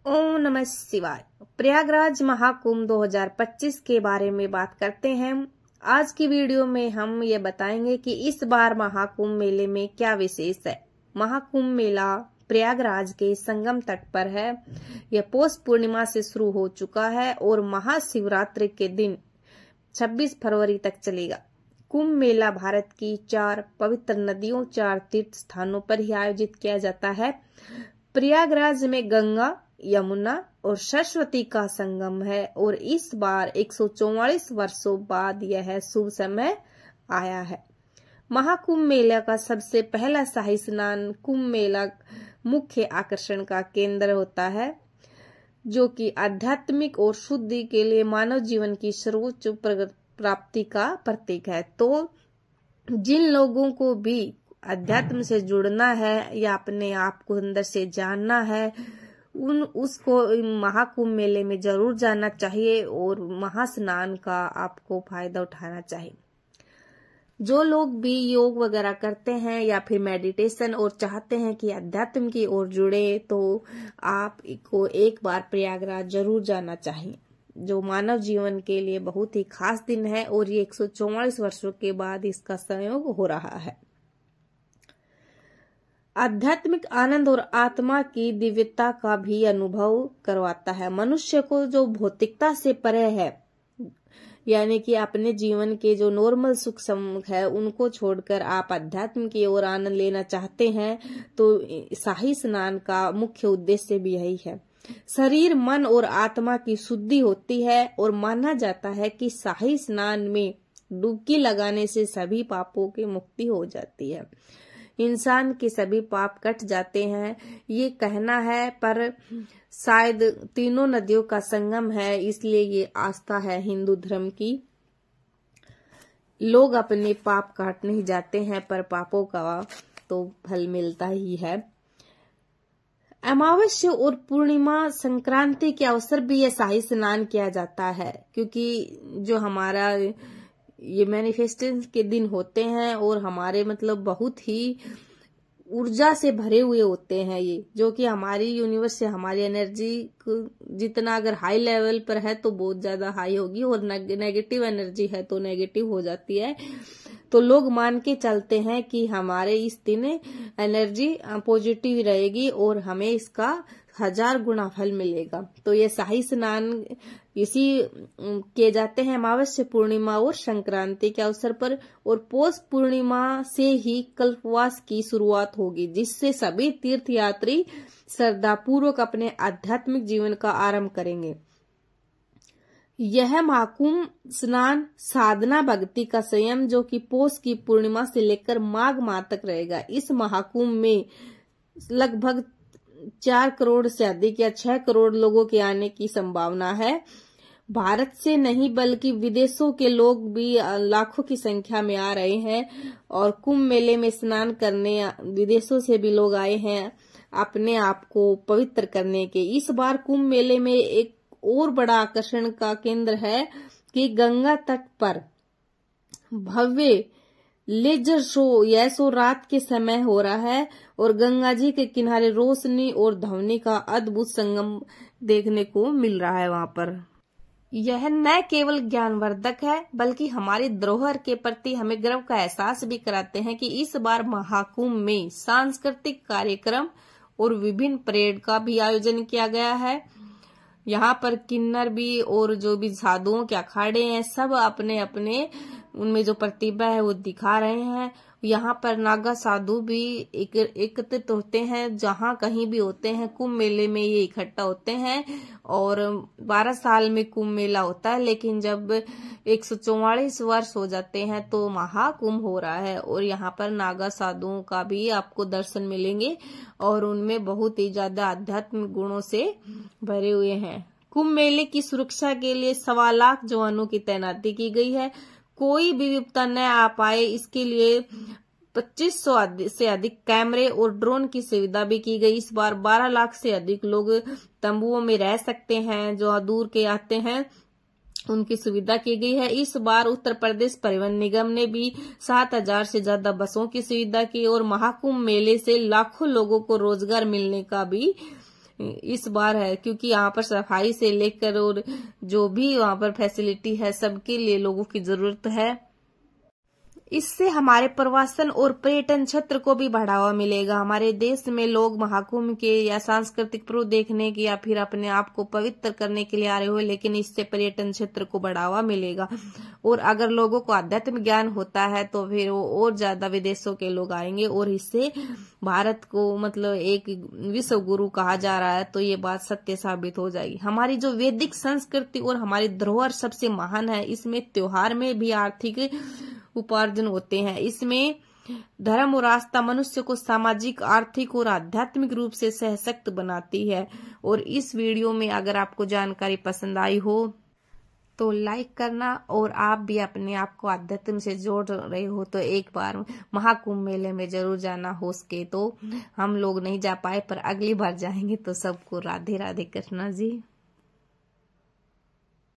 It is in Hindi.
ओम नमः शिवाय। प्रयागराज महाकुंभ 2025 के बारे में बात करते हैं। आज की वीडियो में हम ये बताएंगे कि इस बार महाकुंभ मेले में क्या विशेष है। महाकुंभ मेला प्रयागराज के संगम तट पर है। यह पौष पूर्णिमा से शुरू हो चुका है और महाशिवरात्रि के दिन 26 फरवरी तक चलेगा। कुंभ मेला भारत की 4 पवित्र नदियों, 4 तीर्थ स्थानों पर ही आयोजित किया जाता है। प्रयागराज में गंगा, यमुना और सरस्वती का संगम है और इस बार 144 वर्षों बाद यह शुभ समय आया है। महाकुंभ मेला का सबसे पहला शाही स्नान कुंभ मेला मुख्य आकर्षण का केंद्र होता है, जो कि आध्यात्मिक और शुद्धि के लिए मानव जीवन की सर्वोच्च प्राप्ति का प्रतीक है। तो जिन लोगों को भी अध्यात्म से जुड़ना है या अपने आप को अंदर से जानना है, उसको महाकुंभ मेले में जरूर जाना चाहिए और महास्नान का आपको फायदा उठाना चाहिए। जो लोग भी योग वगैरह करते हैं या फिर मेडिटेशन और चाहते हैं कि अध्यात्म की ओर जुड़े, तो आपको एक बार प्रयागराज जरूर जाना चाहिए, जो मानव जीवन के लिए बहुत ही खास दिन है और ये 144 वर्षों के बाद इसका संयोग हो रहा है। आध्यात्मिक आनंद और आत्मा की दिव्यता का भी अनुभव करवाता है। मनुष्य को जो भौतिकता से परे है, यानी कि अपने जीवन के जो नॉर्मल सुख सम्मुख है, उनको छोड़कर आप अध्यात्म की ओर आनंद लेना चाहते हैं, तो शाही स्नान का मुख्य उद्देश्य भी यही है। शरीर, मन और आत्मा की शुद्धि होती है और माना जाता है कि शाही स्नान में डुबकी लगाने से सभी पापों की मुक्ति हो जाती है, इंसान के सभी पाप कट जाते हैं, ये कहना है। पर शायद तीनों नदियों का संगम है, इसलिए ये आस्था है हिंदू धर्म की। लोग अपने पाप काटने ही जाते हैं, पर पापों का तो फल मिलता ही है। अमावस्या और पूर्णिमा, संक्रांति के अवसर भी यह शाही स्नान किया जाता है, क्योंकि जो हमारा ये मैनिफेस्टेशन के दिन होते हैं और हमारे मतलब बहुत ही ऊर्जा से भरे हुए होते हैं ये, जो कि हमारी यूनिवर्स से हमारी एनर्जी जितना अगर हाई लेवल पर है तो बहुत ज्यादा हाई होगी और नेगेटिव एनर्जी है तो नेगेटिव हो जाती है। तो लोग मान के चलते हैं कि हमारे इस दिन एनर्जी पॉजिटिव रहेगी और हमें इसका 1000 गुना फल मिलेगा। तो ये शाही स्नान इसी किए जाते हैं अमावस्या, पूर्णिमा और संक्रांति के अवसर पर। और पौष पूर्णिमा से ही कल्पवास की शुरुआत होगी, जिससे सभी तीर्थ यात्री श्रद्धा पूर्वक अपने आध्यात्मिक जीवन का आरंभ करेंगे। यह महाकुंभ स्नान साधना भक्ति का संयम, जो कि पौष की पूर्णिमा से लेकर माघ माह तक रहेगा। इस महाकुंभ में लगभग 4 करोड़ से अधिक या 6 करोड़ लोगों के आने की संभावना है। भारत से नहीं बल्कि विदेशों के लोग भी लाखों की संख्या में आ रहे हैं और कुंभ मेले में स्नान करने विदेशों से भी लोग आए हैं अपने आप को पवित्र करने के। इस बार कुंभ मेले में एक और बड़ा आकर्षण का केंद्र है कि गंगा तट पर भव्य लेजर शो, यह शो रात के समय हो रहा है और गंगा जी के किनारे रोशनी और ध्वनि का अद्भुत संगम देखने को मिल रहा है वहां पर। यह न केवल ज्ञानवर्धक है बल्कि हमारी धरोहर के प्रति हमें गर्व का एहसास भी कराते हैं कि इस बार महाकुंभ में सांस्कृतिक कार्यक्रम और विभिन्न परेड का भी आयोजन किया गया है। यहाँ पर किन्नर भी और जो भी साधुओं के अखाड़े हैं, सब अपने अपने उनमें जो प्रतिभा है वो दिखा रहे हैं। यहाँ पर नागा साधु भी एकत्रित होते हैं, जहाँ कहीं भी होते हैं कुंभ मेले में ये इकट्ठा होते हैं। और 12 साल में कुंभ मेला होता है, लेकिन जब 144 वर्ष हो जाते हैं तो महाकुंभ हो रहा है और यहाँ पर नागा साधुओं का भी आपको दर्शन मिलेंगे और उनमें बहुत ही ज्यादा आध्यात्मिक गुणों से भरे हुए हैं। कुंभ मेले की सुरक्षा के लिए 1.25 लाख जवानों की तैनाती की गई है। कोई भी विपदा न आ पाए, इसके लिए 2500 से अधिक कैमरे और ड्रोन की सुविधा भी की गई। इस बार 12 लाख से अधिक लोग तंबुओं में रह सकते हैं, जो दूर के आते हैं उनकी सुविधा की गई है। इस बार उत्तर प्रदेश परिवहन निगम ने भी 7000 से ज्यादा बसों की सुविधा की और महाकुंभ मेले से लाखों लोगों को रोजगार मिलने का भी इस बार है, क्योंकि यहाँ पर सफाई से लेकर और जो भी वहाँ पर फैसिलिटी है सबके लिए लोगों की जरूरत है। इससे हमारे प्रवासन और पर्यटन क्षेत्र को भी बढ़ावा मिलेगा। हमारे देश में लोग महाकुंभ के या सांस्कृतिक पर्व देखने के या फिर अपने आप को पवित्र करने के लिए आ रहे हो, लेकिन इससे पर्यटन क्षेत्र को बढ़ावा मिलेगा। और अगर लोगों को आध्यात्मिक ज्ञान होता है तो फिर वो और ज्यादा विदेशों के लोग आएंगे और इससे भारत को मतलब एक विश्व गुरु कहा जा रहा है, तो ये बात सत्य साबित हो जाएगी। हमारी जो वैदिक संस्कृति और हमारी धरोहर सबसे महान है। इसमें त्योहार में भी आर्थिक उपार्जन होते हैं। इसमें धर्म और आस्था मनुष्य को सामाजिक, आर्थिक और आध्यात्मिक रूप से सशक्त बनाती है। और इस वीडियो में अगर आपको जानकारी पसंद आई हो तो लाइक करना, और आप भी अपने आप को अध्यात्म से जोड़ रहे हो तो एक बार महाकुंभ मेले में जरूर जाना। हो सके तो, हम लोग नहीं जा पाए पर अगली बार जाएंगे। तो सबको राधे राधे कृष्णा जी।